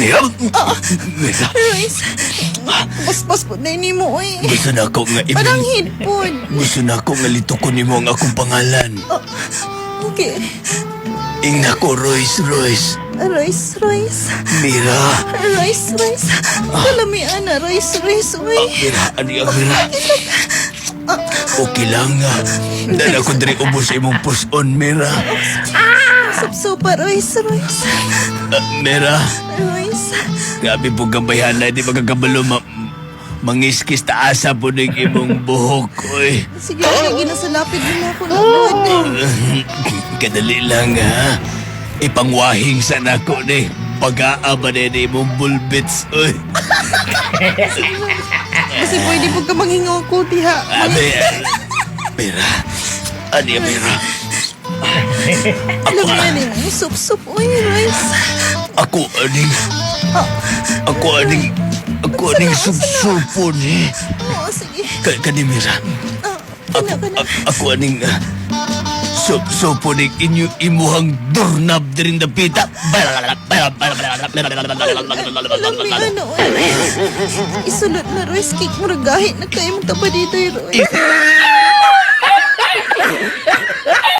Mira! Mira! Royce, pas-pas po na ini mo eh. Gusto na ako nga Parang hidpon. Gusto na ako nga litukon nimo ang akong pangalan. Okay. Ingna ko, Royce. Royce. Mira! Royce. Kalamian na, Royce. Uy. Mira, Mira. Okay lang nga. Dala ko diri ubos sa imong puson, Mira. Supsupa, Royce. Mira, Royce. grabe po gambayan na, di magkakabalo mangiskis taasa po ng imong buhok, oy. Sige, lagi na sa lapid mo na ako lagod. Kadali lang, ha? Ipangwahing sana ko, ni. Pag-aaba na imong bulbits, oy. Kasi pwede po ka manghingaw ko, diha. Mira. Mira. Alam mo yan eh, sup-sup. Uy, Royce. Ako aning subsupo ni. Oo, sige. Kanimira. Ako aning subsupo ni imuhang dornab dirin dapita. Alam mo, Royce. Isulot na, Royce. Kik mo ragahit na kayo magtapa dito, Royce.